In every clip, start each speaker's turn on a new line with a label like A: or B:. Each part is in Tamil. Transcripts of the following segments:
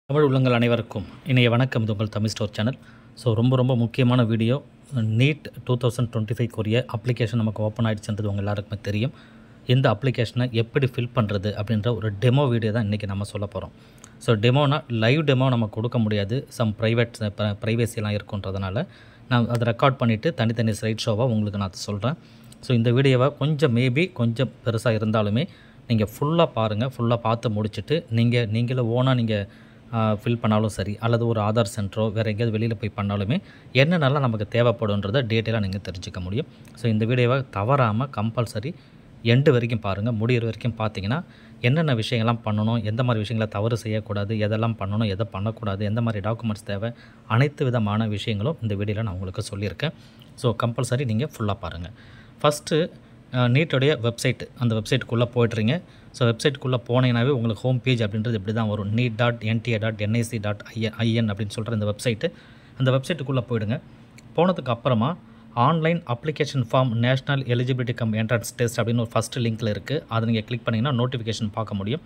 A: தமிழ் உள்ளங்கள் அனைவருக்கும் இணைய வணக்கம். இது உங்கள் தமிழ் ஸ்டோர் சேனல். ரொம்ப முக்கியமான வீடியோ. நீட் 2025 அப்ளிகேஷன் நமக்கு ஓப்பன் ஆகிடுச்சுன்றது உங்கள் எல்லாருக்குமே தெரியும். இந்த அப்ளிகேஷனை எப்படி ஃபில் பண்ணுறது அப்படின்ற ஒரு டெமோ வீடியோ தான் இன்றைக்கி நம்ம சொல்ல போகிறோம். டெமோனா லைவ் டெமோ நம்ம கொடுக்க முடியாது. ப்ரைவேசிலாம் இருக்குன்றதுனால நான் அதை ரெக்கார்ட் பண்ணிவிட்டு தனித்தனி ஸ்லைட் ஷோவாக உங்களுக்கு நான் சொல்கிறேன். இந்த வீடியோவை கொஞ்சம் பெருசாக இருந்தாலுமே நீங்கள் ஃபுல்லாக பாருங்கள். ஃபுல்லாக பார்த்து முடிச்சுட்டு நீங்களே ஓனாக நீங்கள் ஃபில் பண்ணாலும் சரி, அல்லது ஒரு ஆதார் சென்டரோ வேறு எங்கேயாவது வெளியில் போய் பண்ணாலுமே என்னென்னலாம் நமக்கு தேவைப்படுன்றதை டீட்டெயிலாக நீங்கள் தெரிஞ்சுக்க முடியும். இந்த வீடியோவை தவறாமல் கம்பல்சரி எண்டு வரைக்கும் பாருங்கள். முடிகிற வரைக்கும் பார்த்தீங்கன்னா என்னென்ன விஷயங்கள்லாம் பண்ணணும், எந்த மாதிரி விஷயங்களை தவறு செய்யக்கூடாது, எதெல்லாம் பண்ணணும், எதை பண்ணக்கூடாது, எந்த மாதிரி டாக்குமெண்ட்ஸ் தேவை, அனைத்து விதமான விஷயங்களும் இந்த வீடியோவில் நான் உங்களுக்கு சொல்லியிருக்கேன். கம்பல்சரி நீங்கள் ஃபுல்லாக பாருங்கள். ஃபஸ்ட்டு நீட்டோடைய வெப்சைட், அந்த வெப்சைட்டுக்குள்ளே போய்ட்றீங்க. வெப்சைட்டுக்குள்ளே போனீங்கன்னாவே உங்களுக்கு ஹோம் பேஜ் அப்படின்றது இப்படி தான் வரும். neet.nta.nic.in அப்படின்னு சொல்கிற இந்த வெப்சைட்டு. அந்த வெப்சைட்டுக்குள்ளே போய்டுங்க. போனதுக்கு அப்புறமா online application form national eligibility cum entrance test அப்படின்னு ஒரு ஃபஸ்ட்டு லிங்க்கில் இருக்குது. அதை நீங்கள் கிளிக் பண்ணிங்கன்னா நோட்டிஃபிகேஷன் பார்க்க முடியும்.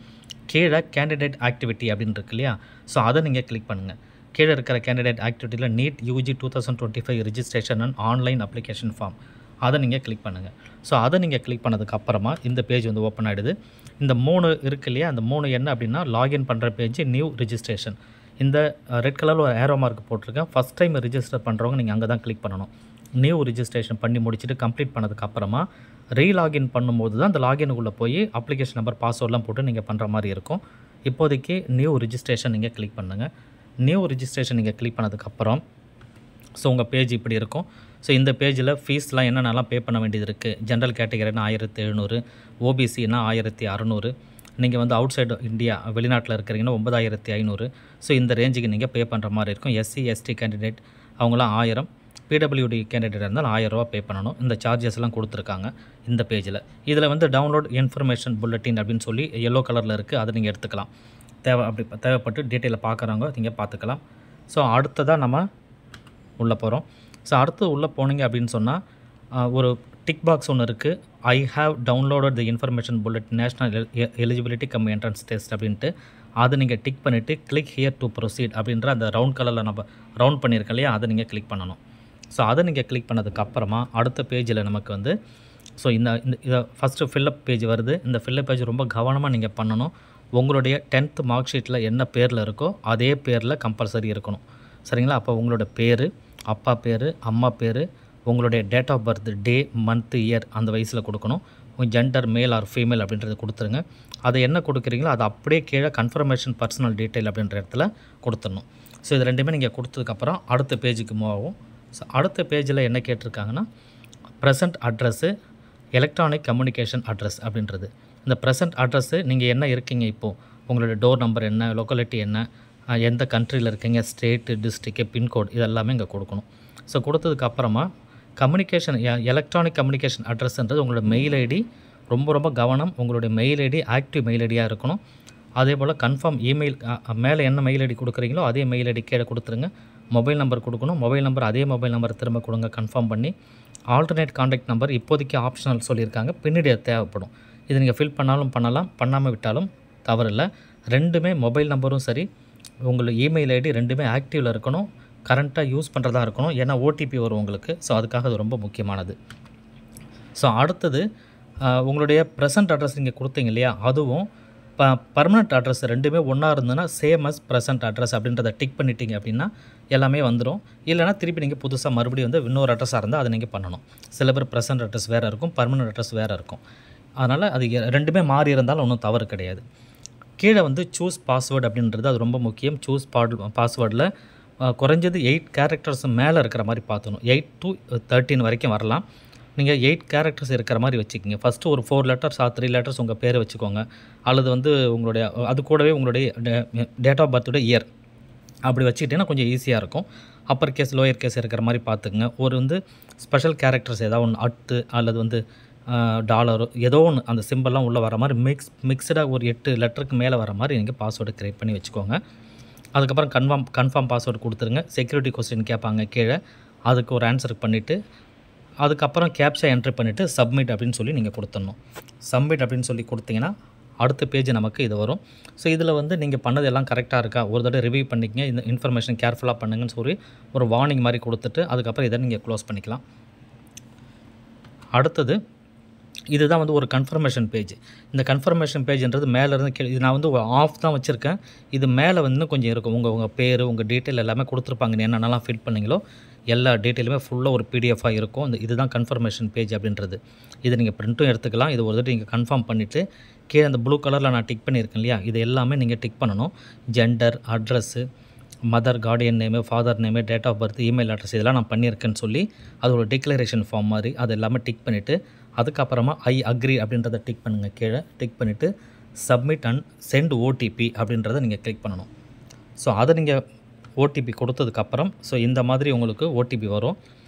A: கீழே கேண்டிடேட் ஆக்டிவிட்டி அப்படின்னு இருக்கு இல்லையா, அதை நீங்கள் கிளிக் பண்ணுங்கள். கீழே இருக்கிற கேண்டிடேட் ஆக்டிவிட்டியில் NEET UG 2025 registration and online application form அதை நீங்கள் கிளிக் பண்ணுங்கள். அதை நீங்கள் கிளிக் பண்ணதுக்கப்புறமா இந்த பேஜ் வந்து ஓப்பன் ஆகிடுது. இந்த 3 இருக்குது இல்லையா, அந்த 3 என்ன அப்படின்னா லாகின் பண்ணுற பேஜ், நியூ ரிஜிஸ்ட்ரேஷன். இந்த ரெட் கலரில் ஒரு ஏரோ மார்க் போட்டிருக்கேன். ஃபஸ்ட் டைம் ரிஜிஸ்டர் பண்ணுறவங்க நீங்கள் அங்கே தான் கிளிக் பண்ணணும். நியூ ரிஜிஸ்ட்ரேஷன் பண்ணி முடிச்சுட்டு கம்ப்ளீட் பண்ணதுக்கப்புறமா ரீலாகின் பண்ணும்போது தான் அந்த லாகினுக்குள்ளே போய் அப்ளிகேஷன் நம்பர் பாஸ்வேர்ட்லாம் போட்டு நீங்கள் பண்ணுற மாதிரி இருக்கும். இப்போதைக்கு நியூ ரிஜிஸ்ட்ரேஷன் நீங்கள் கிளிக் பண்ணுங்கள். நியூ ரிஜிஸ்ட்ரேஷன் நீங்கள் கிளிக் பண்ணதுக்கப்புறம் உங்கள் பேஜ் இப்படி இருக்கும். இந்த பேஜில் ஃபீஸ்லாம் என்னென்னலாம் பே பண்ண வேண்டியது இருக்குது. ஜென்ரல் கேட்டகரினா 1700, ஓபிசினா 1600, நீங்கள் வந்து அவுட் சைடு இந்தியா வெளிநாட்டில் இருக்கிறீங்கன்னா 9500. இந்த ரேஞ்சுக்கு நீங்கள் பே பண்ணுற மாதிரி இருக்கும். எஸ்சி எஸ்டி கேண்டிடேட் அவங்களாம் 1000, பிடபிள்யூடி கேண்டிடேட் இருந்தால் 1000 ரூபா பே பண்ணணும். இந்த சார்ஜஸ்லாம் கொடுத்துருக்காங்க இந்த பேஜில். இதில் வந்து டவுன்லோட் இன்ஃபர்மேஷன் புல்லட்டின் அப்படின்னு சொல்லி எல்லோ கலரில் இருக்குது. அதை நீங்கள் எடுத்துக்கலாம். தேவைப்பட்டு டீட்டெயிலை பார்க்குறவங்க நீங்கள் பார்த்துக்கலாம். அடுத்ததாக நம்ம உள்ளே போகிறோம். அடுத்து உள்ளே போனீங்க அப்படின்னு சொன்னால் ஒரு டிக் பாக்ஸ் ஒன்று இருக்குது. I have downloaded the information bullet national eligibility cum entrance test அப்படின்ட்டு அதை நீங்கள் டிக் பண்ணிவிட்டு கிளிக் ஹியர் டு ப்ரொசீட் அப்படின்ற அந்த ரவுண்ட் கலரில் நம்ம ரவுண்ட் பண்ணியிருக்கோம் இல்லையா, அதை நீங்கள் கிளிக் பண்ணணும். அதை நீங்கள் கிளிக் பண்ணதுக்கப்புறமா அடுத்த பேஜில் நமக்கு வந்து இதை ஃபஸ்ட்டு ஃபில்லப் பேஜ் வருது. இந்த ஃபில்லப் பேஜ் ரொம்ப கவனமாக நீங்கள் பண்ணணும். உங்களுடைய 10th மார்க் ஷீட்டில் என்ன பேரில் இருக்கோ அதே பேரில் கம்பல்சரி இருக்கணும். சரிங்களா? அப்போ உங்களோட பேர், அப்பா பேர், அம்மா பேர், உங்களுடைய date of birth, day, month, year அந்த வயசில் கொடுக்கணும். உங்கள் ஜெண்டர் மேல் ஆர் ஃபீமேல் அப்படின்றத கொடுத்துருங்க. அதை என்ன கொடுக்குறீங்களோ அதை அப்படியே கீழே கன்ஃபர்மேஷன் பர்சனல் டீட்டெயில் அப்படின்ற இடத்துல கொடுத்துடணும். இது ரெண்டுமே நீங்கள் கொடுத்ததுக்கப்புறம் அடுத்த பேஜுக்கு மூவ் ஆகும். அடுத்த பேஜில் என்ன கேட்டிருக்காங்கன்னா present address, electronic communication address அப்படின்றது. இந்த ப்ரெசன்ட் அட்ரஸ்ஸு நீங்கள் என்ன இருக்கீங்க, இப்போது உங்களுடைய டோர் நம்பர் என்ன, லொக்காலிட்டி என்ன, எந்த கண்ட்ரியில் இருக்கீங்க, ஸ்டேட்டு, டிஸ்ட்ரிக்டு, பின்கோட் இதெல்லாமே இங்கே கொடுக்கணும். கொடுத்ததுக்கப்புறமா கம்யூனிகேஷன் எலக்ட்ரானிக் கம்யூனிகேஷன் அட்ரஸ்ன்றது உங்களோட மெயில் ஐடி. ரொம்ப கவனம், உங்களுடைய மெயில் ஐடி ஆக்டிவ் மெயில் ஐடியாக இருக்கணும். அதே போல் கன்ஃபார்ம் இமெயில், மேலே என்ன மெயில் ஐடி கொடுக்குறீங்களோ அதே மெயில் ஐடி கீழே கொடுத்துருங்க. மொபைல் நம்பர் கொடுக்கணும். மொபைல் நம்பர் அதே மொபைல் நம்பர் திரும்ப கொடுங்க கன்ஃபார்ம் பண்ணி. ஆல்டர்னேட் கான்டாக்ட் நம்பர் இப்போதைக்கு ஆப்ஷனல் சொல்லியிருக்காங்க, பின்னாடி அது தேவைப்படும். இது நீங்கள் ஃபில் பண்ணாலும் பண்ணலாம், பண்ணாமல் விட்டாலும் தவறில்லை. ரெண்டுமே மொபைல் நம்பரும் சரி, உங்களோட இமெயில் ஐடி ரெண்டுமே ஆக்டிவில் இருக்கணும், கரண்ட்டாக யூஸ் பண்ணுறதா இருக்கணும். ஏன்னா ஓடிபி வரும் உங்களுக்கு. அதுக்காக அது ரொம்ப முக்கியமானது. அடுத்தது உங்களுடைய ப்ரெசன்ட் அட்ரஸ் நீங்கள் கொடுத்தீங்க இல்லையா, அதுவும் பர்மனெண்ட் அட்ரஸ் ரெண்டுமே ஒன்றா இருந்ததுன்னா சேம் அஸ் ப்ரெசன்ட் அட்ரஸ் அப்படின்றத டிக் பண்ணிட்டீங்க அப்படின்னா எல்லாமே வந்துடும். இல்லைனா திருப்பி நீங்கள் புதுசாக மறுபடியும் வந்து இன்னொரு அட்ரஸாக இருந்தால் அதை நீங்கள் பண்ணணும். சில பேர் ப்ரெசன்ட் அட்ரஸ் வேறு இருக்கும், பர்மனெண்ட் அட்ரஸ் வேறு இருக்கும். அதனால் அது ரெண்டுமே மாறி இருந்தாலும் ஒன்றும் தவறு கிடையாது. கீழே வந்து சூஸ் பாஸ்வேர்டு அப்படின்றது அது ரொம்ப முக்கியம். சூஸ் பாஸ்வேர்டில் குறைஞ்சது 8 கேரக்டர்ஸ் மேலே இருக்கிற மாதிரி பார்த்துக்கணும். 8 to 13 வரைக்கும் வரலாம். நீங்கள் 8 கேரக்டர்ஸ் இருக்கிற மாதிரி வச்சுக்கிங்க. ஃபஸ்ட்டு ஒரு 4 லெட்டர்ஸ் 3 லெட்டர்ஸ் உங்கள் பேரை வச்சுக்கோங்க. அல்லது வந்து உங்களுடைய அது கூடவே உங்களுடைய டேட் ஆஃப் பர்த்துடைய இயர் அப்படி வச்சுக்கிட்டிங்கன்னா கொஞ்சம் ஈஸியாக இருக்கும். அப்பர் கேஸ் லோயர் கேஸ் இருக்கிற மாதிரி பார்த்துக்குங்க. ஒரு வந்து ஸ்பெஷல் கேரக்டர்ஸ் ஏதாவது ஒன்று அட்டு அல்லது வந்து டாலரோ ஏதோ ஒன்று அந்த சிம்பிள்லாம் உள்ளே வர மாதிரி மிக்சடாக ஒரு 8 லெட்டருக்கு மேலே வர மாதிரி நீங்கள் பாஸ்வேர்டு க்ரியேட் பண்ணி வச்சுக்கோங்க. அதுக்கப்புறம் கன்ஃபார்ம் பாஸ்வேர்டு கொடுத்துருங்க. செக்யூரிட்டி கொஸ்டின் கேட்பாங்க கீழே, அதுக்கு ஒரு ஆன்சர் பண்ணிவிட்டு அதுக்கப்புறம் கேப்சா என்ட்ரி பண்ணிவிட்டு சப்மிட் அப்படின்னு சொல்லி நீங்கள் கொடுத்துடணும். சப்மிட் அப்படின்னு சொல்லி கொடுத்தீங்கன்னா அடுத்த பேஜ் நமக்கு இது வரும். ஸோ இதில் வந்து நீங்கள் பண்ணது எல்லாம் கரெக்டாக இருக்கா ஒரு தடவை ரிவ்யூ பண்ணிக்கங்க, இந்த இன்ஃபர்மேஷன் கேர்ஃபுல்லாக பண்ணுங்கன்னு சொல்லி ஒரு வார்னிங் மாதிரி கொடுத்துட்டு அதுக்கப்புறம் இதை நீங்கள் க்ளோஸ் பண்ணிக்கலாம். அடுத்தது இதுதான் வந்து ஒரு கன்ஃபர்மேஷன் பேஜ். இந்த கன்ஃபர்மேஷன் பேஜ்ன்றது மேலேருந்து இது நான் வந்து ஆஃப் தான் வச்சுருக்கேன். இது மேலே வந்து இன்னும் கொஞ்சம் இருக்கும். உங்கள் பேர், உங்கள் டீட்டெயில் எல்லாமே கொடுத்துருப்பாங்க. நீ என்னென்னலாம் ஃபில் பண்ணீங்களோ எல்லா டீட்டெயிலுமே ஃபுல்லாக ஒரு பிடிஎஃபாக இருக்கும். இதுதான் கன்ஃபர்மேஷன் பேஜ் அப்படின்றது. இதை நீங்கள் பிரிண்ட்டும் எடுத்துக்கலாம். இது ஒரு தடவை நீங்கள் கன்ஃபார்ம் பண்ணிவிட்டு கீழே அந்த ப்ளூ கலரில் நான் டிக் பண்ணியிருக்கேன் இல்லையா, இது எல்லாமே நீங்கள் டிக் பண்ணணும். Gender, address, mother, guardian name, father name, date of birth, email address இதெல்லாம் நான் பண்ணியிருக்கேன்னு சொல்லி அது ஒரு டிக்ளரேஷன் ஃபார்ம் மாதிரி அது எல்லாமே டிக் பண்ணிவிட்டு அதுக்கப்புறமா ஐ அக்ரி அப்படின்றத டிக் பண்ணுங்கள். கீழே டிக் பண்ணிவிட்டு சப்மிட் அண்ட் சென்ட் ஓடிபி அப்படின்றத நீங்கள் கிளிக் பண்ணணும். ஸோ அதை நீங்கள் ஓடிபி கொடுத்ததுக்கப்புறம் ஸோ இந்த மாதிரி உங்களுக்கு ஓடிபி வரும்.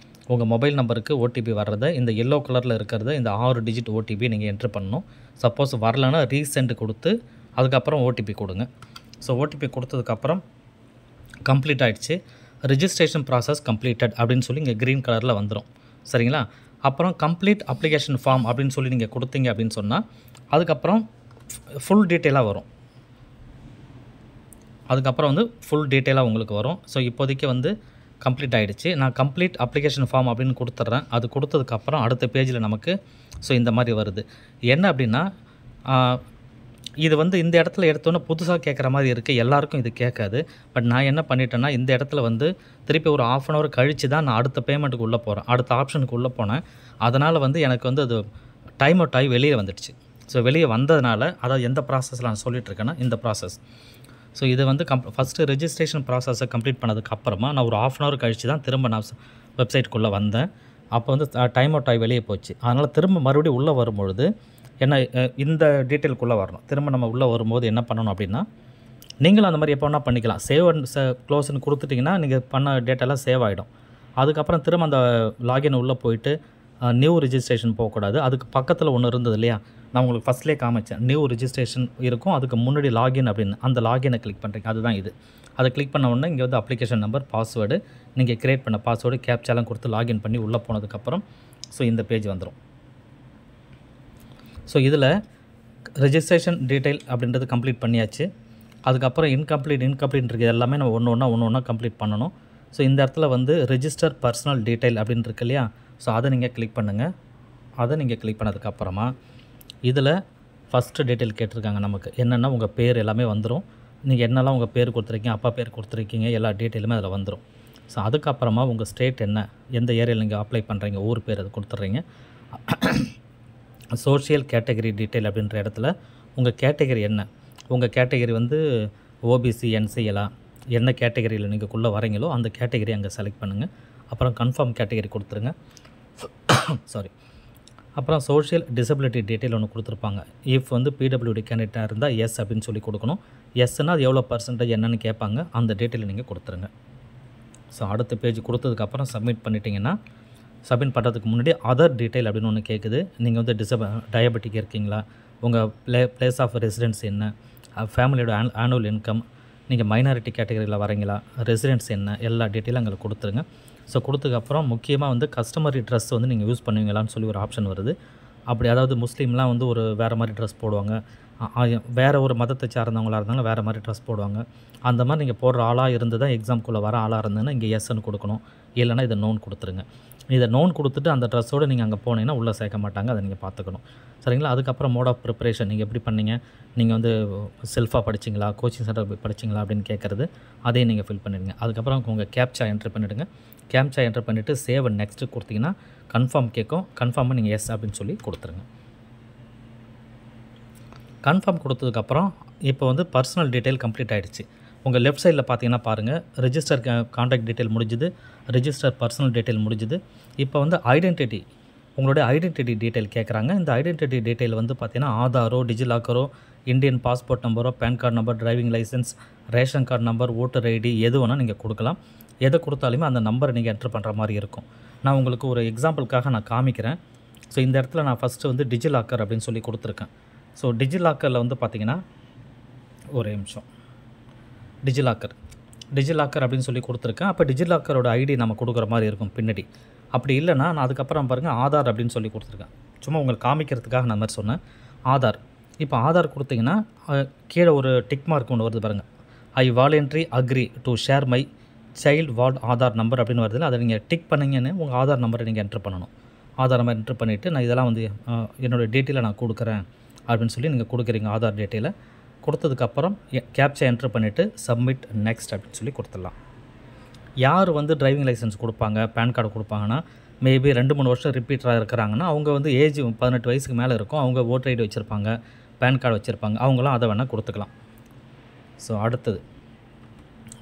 A: உங்கள் மொபைல் நம்பருக்கு ஓடிபி வர்றதை இந்த எல்லோ கலரில் இருக்கிறத இந்த 6 டிஜிட் ஓடிபி நீங்கள் என்ட்ரு பண்ணணும். சப்போஸ் வரலைன்னா ரீசெண்ட் கொடுத்து அதுக்கப்புறம் ஓடிபி கொடுங்க. ஸோ ஓடிபி கொடுத்ததுக்கப்புறம் கம்ப்ளீட் ஆகிடுச்சு. ரிஜிஸ்ட்ரேஷன் ப்ராசஸ் கம்ப்ளீட்டட் அப்படின்னு சொல்லி இங்கே க்ரீன் கலரில் வந்துடும். சரிங்களா? அப்புறம் கம்ப்ளீட் அப்ளிகேஷன் ஃபார்ம் அப்படின்னு சொல்லி நீங்கள் கொடுத்தீங்க அப்படின்னு சொன்னால் அதுக்கப்புறம் ஃபுல் டீட்டெயிலாக வரும். அதுக்கப்புறம் வந்து ஃபுல் டீட்டெயிலாக உங்களுக்கு வரும். ஸோ இப்போதைக்கு வந்து கம்ப்ளீட் ஆகிடுச்சு. நான் கம்ப்ளீட் அப்ளிகேஷன் ஃபார்ம் அப்படின்னு கொடுத்துட்றேன். அது கொடுத்ததுக்கப்புறம் அடுத்த பேஜில் நமக்கு ஸோ இந்த மாதிரி வருது. என்ன அப்படின்னா இது வந்து இந்த இடத்துல எடுத்தோன்னே புதுசாக கேட்குற மாதிரி இருக்குது. எல்லாருக்கும் இது கேட்காது. பட் நான் என்ன பண்ணிட்டேன்னா இந்த இடத்துல வந்து திருப்பி ஒரு 1/2 அன் ஹவர் கழித்து தான் நான் அடுத்த பேமெண்ட்டுக்கு உள்ளே போகிறேன். அடுத்த ஆப்ஷனுக்கு உள்ளே போனேன். அதனால் வந்து எனக்கு வந்து அது டைம் அவுட் ஆகி வெளியே வந்துடுச்சு. ஸோ வெளியே வந்ததுனால அதாவது எந்த ப்ராசஸில் நான் சொல்லிகிட்ருக்கேன்னா இந்த ப்ராசஸ். ஸோ இது வந்து ஃபஸ்ட்டு ரெஜிஸ்ட்ரேஷன் ப்ராசஸை கம்ப்ளீட் பண்ணதுக்கப்புறமா நான் ஒரு 1/2 அன் ஹவர் கழித்து தான் திரும்ப நான் வெப்சைட்டுக்குள்ளே வந்தேன். அப்போ வந்து டைம் அவுட் ஆகி வெளியே போச்சு. அதனால் திரும்ப மறுபடியும் உள்ளே வரும்பொழுது என்ன இந்த டீட்டெயிலுக்குள்ளே வரணும். திரும்ப நம்ம உள்ளே வரும்போது என்ன பண்ணணும் அப்படின்னா நீங்களும் அந்த மாதிரி எப்போ வேணால் பண்ணிக்கலாம். சேவ் அண்ட் க்ளோஸ்ன்னு கொடுத்துட்டிங்கன்னா நீங்கள் பண்ண டேட்டாலாம் சேவ் ஆகிடும். அதுக்கப்புறம் திரும்ப அந்த லாகின் உள்ளே போயிட்டு நியூ ரிஜிஸ்ட்ரேஷன் போகக்கூடாது. அதுக்கு பக்கத்தில் ஒன்று இருந்தது இல்லையா, நான் உங்களுக்கு ஃபஸ்ட்லேயே காமிச்சேன். நியூ ரிஜிஸ்ட்ரேஷன் இருக்கும், அதுக்கு முன்னாடி லாகின் அப்படின்னு அந்த லாகினை கிளிக் பண்ணுறீங்க. அதுதான் இது. அதை கிளிக் பண்ண உடனே இங்கே வந்து அப்ளிகேஷன் நம்பர், பாஸ்வேர்டு, நீங்கள் க்ரியேட் பண்ண பாஸ்வேர்டு, கேப்சாலாம் கொடுத்து லாகின் பண்ணி உள்ளே போனதுக்கப்புறம் ஸோ இந்த பேஜ் வந்துடும். ஸோ இதில் ரெஜிஸ்ட்ரேஷன் டீட்டெயில் அப்படின்றது கம்ப்ளீட் பண்ணியாச்சு. அதுக்கப்புறம் இன்கம்ப்ளீட் இருக்குது எல்லாமே நம்ம ஒன்று ஒன்றா கம்ப்ளீட் பண்ணணும். ஸோ இந்த இடத்துல வந்து ரெஜிஸ்டர் பர்சனல் டீட்டெயில் அப்படின்னு இருக்கு இல்லையா, ஸோ அதை நீங்கள் கிளிக் பண்ணுங்கள். அதை நீங்கள் கிளிக் பண்ணதுக்கப்புறமா இதில் ஃபஸ்ட்டு டீட்டெயில் கேட்டிருக்காங்க நமக்கு. என்னென்னா உங்கள் பேர் எல்லாமே வந்துடும். நீங்கள் என்னெல்லாம் உங்கள் பேர் கொடுத்துருக்கீங்க, அப்பா பேர் கொடுத்துருக்கீங்க, எல்லா டீட்டெயிலுமே அதில் வந்துடும். ஸோ அதுக்கப்புறமா உங்கள் ஸ்டேட் என்ன, எந்த ஏரியாவில் நீங்கள் அப்ளை பண்ணுறீங்க, ஊர் பேர் அது கொடுத்துட்றீங்க. சோஷியல் கேட்டகரி டீட்டெயில் அப்படின்ற இடத்துல உங்கள் கேட்டகரி என்ன, உங்கள் கேட்டகரி வந்து ஓபிசி, என்சிஎலா, என்ன கேட்டகரியில் நீங்கள் குள்ளே வரீங்களோ அந்த கேட்டகரி அங்கே செலக்ட் பண்ணுங்கள். அப்புறம் கன்ஃபார்ம் கேட்டகரி கொடுத்துருங்க. சாரி. அப்புறம் சோஷியல் டிசபிலிட்டி டீட்டெயில் ஒன்று கொடுத்துருப்பாங்க. இஃப் வந்து பிடபிள்யூடி கேண்டிடேட்டாக இருந்தால் எஸ் அப்படின்னு சொல்லி கொடுக்கணும். எஸ்னால் அது எவ்வளோ பர்சன்டேஜ் என்னென்னு கேட்பாங்க. அந்த டீட்டெயில் நீங்கள் கொடுத்துருங்க. ஸோ அடுத்த பேஜ் கொடுத்ததுக்கப்புறம் சப்மிட் பண்ணிட்டீங்கன்னா சப்மிட் பண்ணுறதுக்கு முன்னாடி அதர் டீட்டெயில் அப்படின்னு ஒன்று கேட்குது. நீங்கள் வந்து டயபெட்டிக் இருக்கீங்களா, உங்கள் பிளேஸ் ஆஃப் ரெசிடென்ஸ் என்ன, ஃபேமிலியோட ஆனுவல் இன்கம், நீங்கள் மைனாரிட்டி கேட்டகரியில் வரீங்களா, ரெசிடென்ஸ் என்ன, எல்லா டீட்டெயிலும் அங்கே கொடுத்துருங்க. ஸோ கொடுத்ததுக்கப்புறம் முக்கியமாக வந்து கஸ்டமரி ட்ரெஸ் வந்து நீங்கள் யூஸ் பண்ணுவீங்களான்னு சொல்லி ஒரு ஆப்ஷன் வருது. அப்படி அதாவது முஸ்லீம்லாம் வந்து ஒரு வேறு மாதிரி ட்ரெஸ் போடுவாங்க, வேறு ஒரு மதத்தை சார்ந்தவங்களாக இருந்தாலும் வேறு மாதிரி ட்ரெஸ் போடுவாங்க. அந்த மாதிரி நீங்கள் போடுற ஆளாக இருந்து தான் எக்ஸாம்குள்ளே வர ஆளாக இருந்ததுன்னா இங்கே எஸ்ன்னு கொடுக்கணும். இல்லைனா இதை நோன் கொடுத்துருங்க. இதை நோன் கொடுத்துட்டு அந்த ட்ரெஸ்ஸோடு நீங்கள் அங்கே போனீங்கன்னா உள்ளே சேர்க்க மாட்டாங்க. அதை நீங்கள் பார்த்துக்கணும். சரிங்களா? அதுக்கப்புறம் மோட் ஆஃப் ப்ரிப்பரேஷன் நீங்கள் எப்படி பண்ணீங்க, நீங்கள் வந்து செல்ஃபாக படிச்சிங்களா, கோச்சிங் சென்டர் போய் படிச்சிங்களா அப்படின்னு கேட்குறது, அதையும் நீங்கள் ஃபில் பண்ணிடுங்க. அதுக்கப்புறம் உங்கள் கேப்சா என்ட்ரு பண்ணிவிடுங்க. கேப்சா என்ட்ரு பண்ணிவிட்டு சேவ் அண்ட் நெக்ஸ்ட்டு கொடுத்தீங்கன்னா கன்ஃபார்ம் கேட்கும். கன்ஃபார்மாக நீங்கள் எஸ் அப்படின்னு சொல்லி கொடுத்துருங்க. கன்ஃபார்ம் கொடுத்ததுக்கப்புறம் இப்போ வந்து பர்சனல் டீட்டெயில் கம்ப்ளீட் ஆகிடுச்சு. உங்கள் லெஃப்ட் சைடில் பார்த்தீங்கன்னா பாருங்கள், ரெஜிஸ்டர் கான்டாக்ட் டீட்டெயில் முடிஞ்சுது, ரெஜிஸ்டர் பர்சனல் டீட்டெயில் முடிஞ்சுது. இப்போ வந்து ஐடென்டிட்டி, உங்களுடைய ஐடென்டிட்டி டீட்டெயில் கேட்குறாங்க. இந்த ஐடென்டிட்டி டீட்டெயில் வந்து பார்த்தீங்கன்னா ஆதாரோ, டிஜிலாக்கரோ, இந்தியன் பாஸ்போர்ட் நம்பரோ, PAN card number, driving licence, ration card number, voter ID எது வேணால் நீங்கள் கொடுக்கலாம். எதை கொடுத்தாலுமே அந்த நம்பரை நீங்கள் என்ட்ரு பண்ணுற மாதிரி இருக்கும். நான் உங்களுக்கு ஒரு எக்ஸாம்பிளுக்காக நான் காமிக்கிறேன். ஸோ இந்த இடத்துல நான் ஃபஸ்ட்டு வந்து டிஜிலாக்கர் அப்படின்னு சொல்லி கொடுத்துருக்கேன். ஸோ டிஜிலாக்கரில் வந்து பார்த்திங்கன்னா ஒரே நிமிஷம், டிஜிலாக்கர் அப்படின்னு சொல்லி கொடுத்துருக்கேன். அப்போ டிஜிலாக்கரோட ஐடி நம்ம கொடுக்குற மாதிரி இருக்கும் பின்னாடி. அப்படி இல்லைனா நான் அதுக்கப்புறம் பாருங்கள் ஆதார் அப்படின்னு சொல்லி கொடுத்துருக்கேன். சும்மா உங்களுக்கு காமிக்கிறதுக்காக நான் மாதிரி சொன்னேன். ஆதார் இப்போ ஆதார் கொடுத்தீங்கன்னா கீழே ஒரு டிக் மார்க் ஒன்று வருது பாருங்கள், I voluntary agree to share my child ward Aadhaar number அப்படின்னு வருதுல, அதை நீங்கள் டிக் பண்ணிங்கன்னு உங்கள் ஆதார் நம்பரை நீங்கள் என்ட்ரு பண்ணணும். ஆதார் நம்பர் என்ட்ரு பண்ணிவிட்டு நான் இதெல்லாம் வந்து என்னோடய டீட்டெயிலை நான் கொடுக்குறேன் அப்படின்னு சொல்லி நீங்கள் கொடுக்குறீங்க. ஆதார் டீட்டெயிலை கொடுத்ததுக்கப்புறம் கேப்சா என்ட்ரு பண்ணிவிட்டு சப்மிட் நெக்ஸ்ட் அப்படின்னு சொல்லி கொடுத்துடலாம். யார் வந்து டிரைவிங் லைசன்ஸ் கொடுப்பாங்க, பேன் கார்டு கொடுப்பாங்கன்னா, மேபி 2-3 வருஷம் ரிப்பீட்டராக இருக்கிறாங்கன்னா அவங்க வந்து ஏஜ் 18 வயசுக்கு மேலே இருக்கும், அவங்க ஓட்டர் ஐடி வச்சுருப்பாங்க, பேன் கார்டு வச்சுருப்பாங்க, அவங்களாம் அதை வேணால் கொடுத்துக்கலாம். ஸோ அடுத்தது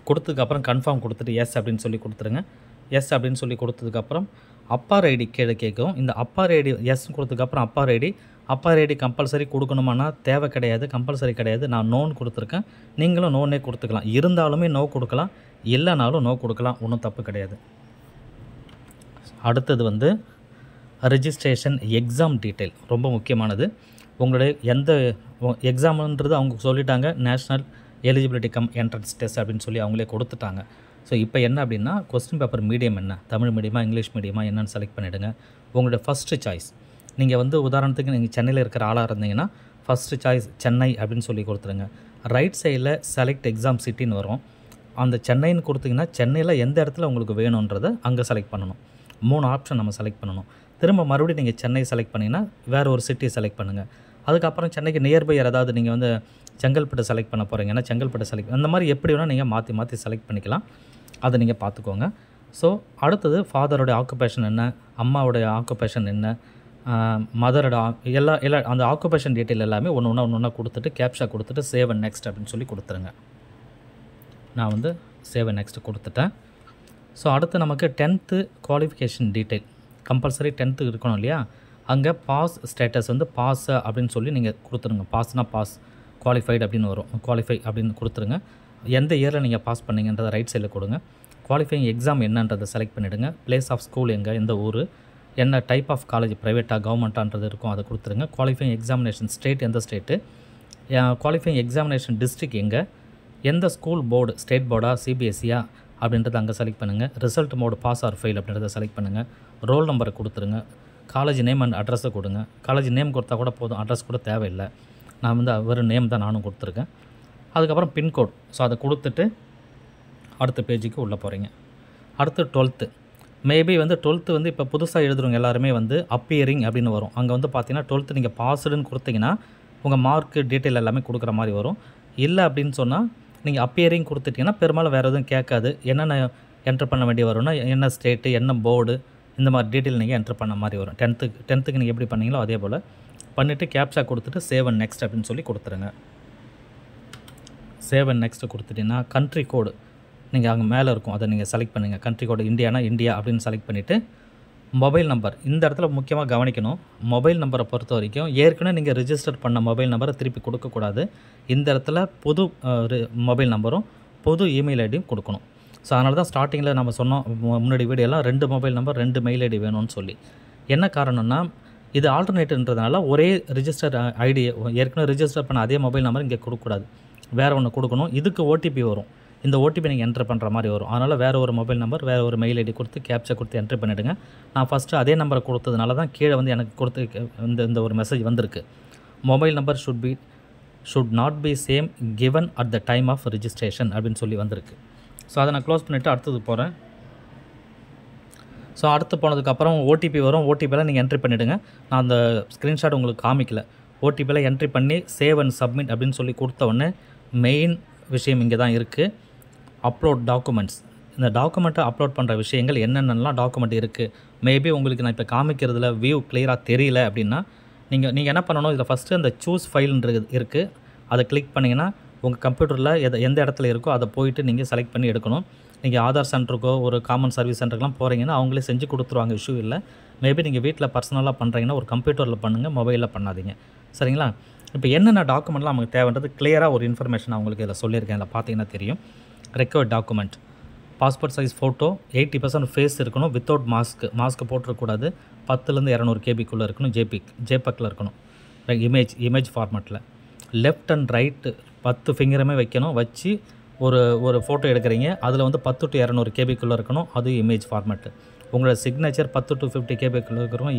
A: கொடுத்ததுக்கப்புறம் கன்ஃபார்ம் கொடுத்துட்டு எஸ் அப்படின்னு சொல்லி கொடுத்துருங்க. எஸ் அப்படின்னு சொல்லி கொடுத்ததுக்கப்புறம் அப்பார் ஐடி கீழே கேட்கும். இந்த அப்பார் ஐடி எஸ் கொடுத்ததுக்கப்புறம் அப்பார் ஐடி கம்பல்சரி கொடுக்கணுமானா தேவை கிடையாது, கம்பல்சரி கிடையாது. நான் நோன் கொடுத்துருக்கேன், நீங்களும் நோனே கொடுத்துக்கலாம். இருந்தாலுமே நோ கொடுக்கலாம், இல்லைனாலும் நோ கொடுக்கலாம், ஒன்றும் தப்பு கிடையாது. அடுத்தது வந்து ரெஜிஸ்ட்ரேஷன் எக்ஸாம் டீட்டெயில் ரொம்ப முக்கியமானது. உங்களுடைய எந்த எக்ஸாம்ன்றது அவங்க சொல்லிட்டாங்க, national eligibility cum entrance test அப்படின்னு சொல்லி அவங்களே கொடுத்துட்டாங்க. ஸோ இப்போ என்ன அப்படின்னா, கொஸ்டின் பேப்பர் மீடியம் என்ன, தமிழ் மீடியமா இங்கிலீஷ் மீடியமா என்னென்னு செலக்ட் பண்ணிவிடுங்க. உங்களுடைய ஃபஸ்ட்டு சாய்ஸ், நீங்கள் வந்து உதாரணத்துக்கு நீங்கள் சென்னையில் இருக்கிற ஆளாக இருந்தீங்கன்னா ஃபஸ்ட்டு சாய்ஸ் சென்னை அப்படின்னு சொல்லி கொடுத்துருங்க. ரைட் சைடில் செலக்ட் எக்ஸாம் சிட்டின்னு வரும், அந்த சென்னைன்னு கொடுத்தீங்கன்னா சென்னையில் எந்த இடத்துல உங்களுக்கு வேணுன்றதை அங்கே செலக்ட் பண்ணணும். 3 ஆப்ஷன் நம்ம செலக்ட் பண்ணணும். திரும்ப மறுபடியும் நீங்கள் சென்னை செலக்ட் பண்ணிங்கன்னா வேறு ஒரு சிட்டி செலக்ட் பண்ணுங்கள். அதுக்கப்புறம் சென்னைக்கு நியர்பை ஏதாவது நீங்கள் வந்து செங்கல்பட்டு செலக்ட் பண்ண போகிறீங்கன்னா செங்கல்பட்டு செலக்ட், அந்த மாதிரி எப்படி வேணால் நீங்கள் மாற்றி மாற்றி செலக்ட் பண்ணிக்கலாம். அதை நீங்கள் பார்த்துக்கோங்க. ஸோ அடுத்தது ஃபாதரோடைய ஆக்குபேஷன் என்ன, அம்மாவோடைய ஆக்குபேஷன் என்ன, மதரோட எல்லா அந்த ஆக்குபேஷன் டீட்டெயில் எல்லாமே ஒன்று ஒன்றா கொடுத்துட்டு கேப்ஷா கொடுத்துட்டு சேவ் அண்ட் நெக்ஸ்ட் அப்படின்னு சொல்லி கொடுத்துருங்க. நான் வந்து சேவ் அண்ட் நெக்ஸ்ட் கொடுத்துட்டேன். ஸோ அடுத்து நமக்கு 10th qualification detail compulsory 10th இருக்கணும் இல்லையா, அங்கே பாஸ் ஸ்டேட்டஸ் வந்து பாஸ் அப்படின்னு சொல்லி நீங்கள் கொடுத்துருங்க. பாஸ்னா பாஸ், குவாலிஃபைடு அப்படின்னு வரும், குவாலிஃபை அப்படின்னு கொடுத்துருங்க. எந்த இயரில் நீங்கள் பாஸ் பண்ணிங்கன்றதை ரைட் சைடில் கொடுங்க. குவாலிஃபைங் எக்ஸாம் என்னன்றதை செலக்ட் பண்ணிவிடுங்க. பிளேஸ் ஆஃப் ஸ்கூல் எங்கே, எந்த ஊர், என்ன டைப் ஆஃப் காலேஜ், ப்ரைவேட்டாக கவர்மெண்ட்டான்றது இருக்கும், அதை கொடுத்துருங்க. குவாலிஃபைங் எக்ஸாமினேஷன் ஸ்டேட் எந்த ஸ்டேட்டு, குவாலிஃபைங் எக்ஸாமினேஷன் டிஸ்ட்ரிக்ட் எங்கே, எந்த ஸ்கூல் போர்டு, ஸ்டேட் போர்டா சிபிஎஸ்சியா அப்படின்றத அங்கே செலக்ட் பண்ணுங்கள். Result mode pass or fail அப்படின்றத செலக்ட் பண்ணுங்கள். ரோல் நம்பரை கொடுத்துருங்க. காலேஜ் நேம் அண்ட் அட்ரஸை கொடுங்க. காலேஜ் நேம் கொடுத்தா கூட போதும், அட்ரஸ் கூட தேவையில்லை. நான் வந்து வெறும் நேம் தான் நானும் கொடுத்துருக்கேன். அதுக்கப்புறம் பின்கோட், ஸோ அதை கொடுத்துட்டு அடுத்த பேஜுக்கு உள்ளே போகிறீங்க. அடுத்து 12th, மேபி வந்து 12th வந்து இப்போ புதுசாக எழுதுறவங்க எல்லாருமே வந்து அப்பியரிங் அப்படின்னு வரும். அங்கே வந்து பார்த்தீங்கன்னா 12th நீங்கள் பாஸ்டுன்னு கொடுத்தீங்கன்னா உங்கள் மார்க்கு டீட்டெயில் எல்லாமே கொடுக்குற மாதிரி வரும். இல்லை அப்படின்னு சொன்னால் நீங்கள் அப்பியரிங் கொடுத்துட்டிங்கன்னா பெரும்பாலும் வேறு எதுவும் கேட்காது. என்னென்ன என்ட்ரு பண்ண வேண்டிய வரும்னா என்ன ஸ்டேட்டு, என்ன போர்டு, இந்த மாதிரி டீட்டெயில் நீங்கள் என்ட்ரு பண்ண மாதிரி வரும். 10th நீங்கள் எப்படி பண்ணீங்களோ அதே போல் பண்ணிவிட்டு கேப்சா கொடுத்துட்டு சேவ் அண்ட் நெக்ஸ்ட் அப்படின்னு சொல்லி கொடுத்துருங்க. சேவ் அண்ட் நெக்ஸ்ட்டு கொடுத்துட்டிங்கன்னா கண்ட்ரி கோடு நீங்கள் அங்கே மேலே இருக்கும், அதை நீங்கள் செலக்ட் பண்ணுங்கள். கண்ட்ரி கோடு இந்தியானா இந்தியா அப்படின்னு செலக்ட் பண்ணிவிட்டு மொபைல் நம்பர், இந்த இடத்துல முக்கியமாக கவனிக்கணும். மொபைல் நம்பரை பொறுத்த வரைக்கும் ஏற்கனவே நீங்கள் ரிஜிஸ்டர் பண்ண மொபைல் நம்பரை திருப்பி கொடுக்கக்கூடாது. இந்த இடத்துல புது மொபைல் நம்பரும் புது இமெயில் ஐடியும் கொடுக்கணும். ஸோ அதனால தான் ஸ்டார்டிங்கில் நம்ம சொன்னோம் முன்னாடி வீடியோலாம் 2 மொபைல் நம்பர் 2 மெயில் ஐடி வேணும்னு சொல்லி. என்ன காரணம்னா இது ஆல்டர்னேட்டுன்றதுனால ஒரே ரிஜிஸ்டர் ஐடி, ஏற்கனவே ரிஜிஸ்டர் பண்ண அதே மொபைல் நம்பர் இங்கே கொடுக்கக்கூடாது, வேறு ஒன்று கொடுக்கணும். இதுக்கு ஓடிபி வரும், இந்த ஓடிபி நீங்கள் என்ட்ரு பண்ணுற மாதிரி வரும். அதனால் வேறு ஒரு மொபைல் நம்பர் வேறு ஒரு மெயில் ஐடி கொடுத்து கேப்சா கொடுத்து என்ட்ரு பண்ணிவிடுங்க. நான் ஃபஸ்ட்டு அதே நம்பரை கொடுத்ததுனால தான் கீழே வந்து எனக்கு கொடுத்து இந்த ஒரு மெசேஜ் வந்திருக்கு. Mobile number should not be same given at the time of registration அப்படின்னு சொல்லி வந்திருக்கு. ஸோ அதை நான் க்ளோஸ் பண்ணிவிட்டு அடுத்தது போகிறேன். ஸோ அடுத்து போனதுக்கப்புறம் ஓடிபி வரும், ஓடிபியில் நீங்கள் என்ட்ரி பண்ணிவிடுங்க. நான் அந்த ஸ்க்ரீன்ஷாட் உங்களுக்கு காமிக்கல. ஓடிபியில் என்ட்ரி பண்ணி சேவ் அண்ட் சப்மிட் அப்படின்னு சொல்லி கொடுத்த உடனே மெயின் விஷயம் இங்கே தான் இருக்குது, அப்லோட் டாக்குமெண்ட்ஸ். இந்த டாக்குமெண்ட்டை அப்லோட் பண்ணுற விஷயங்கள் என்னென்னலாம் டாக்குமெண்ட் இருக்குது. மேபி உங்களுக்கு நான் இப்போ காமிக்கிறதுல வியூ கிளியராக தெரியல அப்படின்னா நீங்கள் என்ன பண்ணணும், இதில் ஃபஸ்ட்டு அந்த சூஸ் ஃபைல்ன்றது இருக்குது, அதை கிளிக் பண்ணிங்கன்னா உங்கள் கம்ப்யூட்டரில் எந்த இடத்துல இருக்கோ அதை போயிட்டு நீங்கள் செலக்ட் பண்ணி எடுக்கணும். நீங்கள் ஆதார் சென்டருக்கோ ஒரு காமன் சர்வீஸ் சென்டருக்குலாம் போகிறீங்கன்னா அவங்களே செஞ்சு கொடுத்துருவாங்க, இஷ்யூ இல்லை. மேபி நீங்கள் வீட்டில் பர்சனலாக பண்ணுறீங்கன்னா ஒரு கம்ப்யூட்டரில் பண்ணுங்கள், மொபைலில் பண்ணாதீங்க, சரிங்களா? இப்போ என்னென்ன டாக்குமெண்ட்லாம் நமக்கு தேவைன்றது கிளியராக ஒரு இன்ஃபர்மேஷன் அவங்களுக்கு இதில் சொல்லியிருக்கேன். இதில் பார்த்தீங்கன்னா தெரியும். Required document, passport size photo, 80% face இருக்கணும், வித்தவுட் மாஸ்க்கு போட்டுறக்கூடாது, 10லேருந்து 200 கேபிக்குள்ளே இருக்கணும், ஜேபக்கில் இருக்கணும், இமேஜ் ஃபார்மேட்டில். லெஃப்ட் அண்ட் ரைட்டு 10 ஃபிங்கருமே வைக்கணும், வச்சு ஒரு ஃபோட்டோ எடுக்கிறீங்க, அதில் வந்து 10 to 200 கேபிக்குள்ளே இருக்கணும், அது இமேஜ் ஃபார்மேட்டு. உங்களோட சிக்னேச்சர் 10 to 50 கேபிக்குள்ளே இருக்கிறோம்,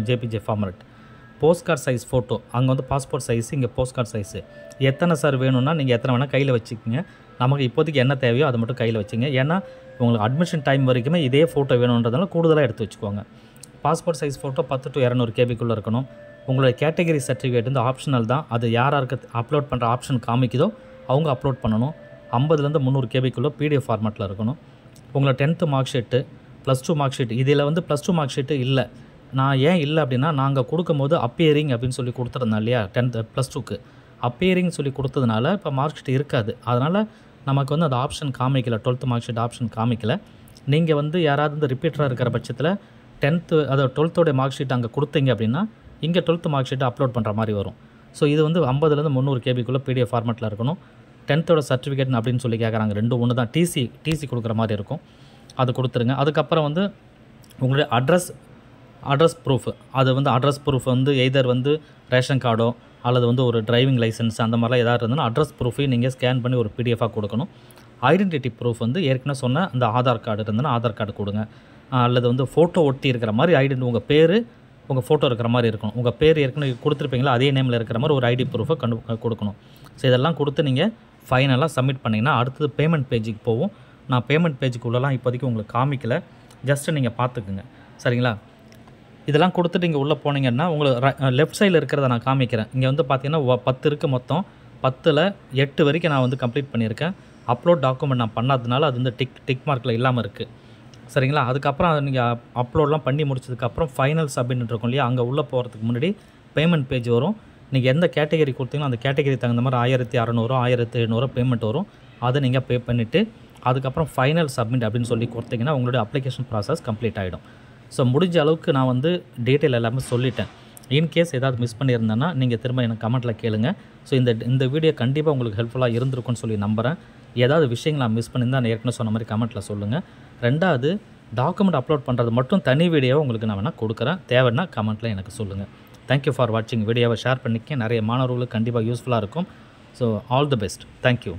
A: JPJ format. Post card size photo, அங்கே வந்து பாஸ்போர்ட் சைஸு, இங்கே போஸ்ட் கார்டு சைஸு எத்தனை சார் வேணும்னா நீங்கள் எத்தனை வேணால் கையில் வச்சுக்கோங்க. நமக்கு இப்போதைக்கு என்ன தேவையோ அதை மட்டும் கையில் வச்சுங்க. ஏன்னா உங்களுக்கு அட்மிஷன் டைம் வரைக்குமே இதே ஃபோட்டோ வேணுன்றதுனால கூடுதலாக எடுத்து வச்சுக்கோங்க. பாஸ்போர்ட் சைஸ் ஃபோட்டோ 10 to 200 கேபிக்குள்ளே இருக்கணும். உங்களுடைய கேட்டகரி சர்டிஃபிகேட் வந்து ஆப்ஷனல் தான். அது யாருக்கு அப்லோட் பண்ணுற ஆப்ஷன் காமிக்குதோ அவங்க அப்லோட் பண்ணணும். 50லேருந்து 300 கேபிக்குள்ளே PDF ஃபார்மேட்டில் இருக்கணும். உங்களை 10th mark sheet, +2 mark sheet, இதில் வந்து +2 மார்க் ஷீட்டு இல்லை. நான் ஏன் இல்லை அப்படின்னா, நாங்கள் கொடுக்கும்போது அப்பியரிங் அப்படின்னு சொல்லி கொடுத்துருந்தேன் இல்லையா, 10th +2க்கு அப்பியரிங் சொல்லி கொடுத்ததுனால இப்போ மார்க் ஷீட் இருக்காது. அதனால் நமக்கு வந்து அந்த ஆப்ஷன் காமிக்கல, 12th மார்க் ஷீட் ஆப்ஷன் காமிக்கல. நீங்கள் வந்து யாராவது வந்து ரிப்பீட்டராக இருக்கிற பட்சத்தில் 10th அதாவது 12th மார்க் ஷீட் அங்கே கொடுத்தீங்க அப்படின்னா இங்கே 12th மார்க் ஷீட்டை அப்லோட் பண்ணுற மாதிரி வரும். ஸோ இது வந்து 50லேருந்து 300 கேபிக்குள்ளே PDF ஃபார்மேட்டில் இருக்கணும். 10th சர்டிஃபிகேட் அப்படின்னு சொல்லி கேட்குறாங்க, 2 ஒன்று தான். டிசி கொடுக்குற மாதிரி இருக்கும், அது கொடுத்துருங்க. அதுக்கப்புறம் வந்து உங்களுடைய அட்ரஸ் ப்ரூஃப், அது வந்து அட்ரஸ் ப்ரூஃப் வந்து எய்தர் வந்து ரேஷன் கார்டோ அல்லது வந்து ஒரு டிரைவிங் லைசன்ஸ் அந்த மாதிரிலாம் ஏதாவது இருந்ததுன்னா அட்ரஸ் ப்ரூஃபையும் நீங்கள் ஸ்கேன் பண்ணி ஒரு PDF கொடுக்கணும். ஐடென்டிட்டி ப்ரூஃப் வந்து ஏற்கனவே சொன்ன அந்த ஆதார் கார்டு இருந்ததுன்னா ஆதார் கார்டு கொடுங்க. அல்லது வந்து ஃபோட்டோ ஒட்டி இருக்கிற மாதிரி உங்கள் பேர், உங்கள் ஃபோட்டோ இருக்கிற மாதிரி இருக்கணும். உங்கள் பேர் ஏற்கனவே கொடுத்துருப்பீங்களா அதே நேமில் இருக்கிற மாதிரி ஒரு ஐடி ப்ரூஃபை கொடுக்கணும். ஸோ இதெல்லாம் கொடுத்து நீங்கள் ஃபைனலாக சப்மிட் பண்ணிங்கன்னா அடுத்தது பேமெண்ட் பேஜுக்கு போகும். நான் பேமெண்ட் பேஜுக்குள்ளெல்லாம் இப்போதைக்கு உங்களுக்கு காமிக்கல, ஜஸ்ட்டு நீங்கள் பார்த்துக்குங்க, சரிங்களா? இதெல்லாம் கொடுத்துட்டு இங்கே உள்ளே போனீங்கன்னா உங்களுக்கு லெஃப்ட் சைடில் இருக்கிறத நான் காமிக்கிறேன். இங்கே வந்து பார்த்தீங்கன்னா 10 இருக்குது மொத்தம். 10ல் 8 வரைக்கும் நான் வந்து கம்ப்ளீட் பண்ணியிருக்கேன். அப்லோட் டாக்குமெண்ட் நான் பண்ணாததுனால அது வந்து டிக் மார்க்கில் இல்லாமல் இருக்குது, சரிங்களா? அதுக்கப்புறம் அதை நீங்கள் அப்லோட்லாம் பண்ணி முடிச்சதுக்கப்புறம் ஃபைனல் சப்மிட் இருக்கும் இல்லையா, அங்கே உள்ளே போகிறதுக்கு முன்னாடி பேமெண்ட் பேஜ் வரும். நீங்கள் எந்த கேட்டகரி கொடுத்தீங்களோ அந்த கேட்டகரி தகுந்த மாதிரி 1600 1700 பேமெண்ட் வரும். அதை நீங்கள் பே பண்ணிவிட்டு அதுக்கப்புறம் ஃபைனல் சப்மிட் அப்படின்னு சொல்லி கொடுத்தீங்கன்னா உங்களுடைய அப்ளிகேஷன் ப்ராசஸ் கம்ப்ளீட் ஆகிடும். ஸோ முடிஞ்ச அளவுக்கு நான் வந்து டீட்டெயில் எல்லாமே சொல்லிட்டேன். இன்கேஸ் ஏதாவது மிஸ் பண்ணியிருந்தேன்னா நீங்கள் திரும்ப எனக்கு கமெண்ட்டில் கேளுங்க. ஸோ இந்த வீடியோ கண்டிப்பாக உங்களுக்கு ஹெல்ப்ஃபுல்லாக இருந்திருக்கும்னு சொல்லி நம்புகிறேன். ஏதாவது விஷயங்கள் நான் மிஸ் பண்ணியிருந்தால் நான் ஏற்கனவே சொன்ன மாதிரி கமெண்ட்டில் சொல்லுங்கள். ரெண்டாவது, டாக்குமெண்ட் அப்லோட் பண்ணுறது மட்டும் தனி வீடியோவை உங்களுக்கு நான் வேணால் கொடுக்குறேன். தேவைன்னா கமெண்ட்டில் எனக்கு சொல்லுங்கள். தேங்க்யூ ஃபார் வாட்சிங். வீடியோவை ஷேர் பண்ணிக்க, நிறைய மாணவர்களுக்கு கண்டிப்பாக யூஸ்ஃபுல்லாக இருக்கும். So all the best. Thank you.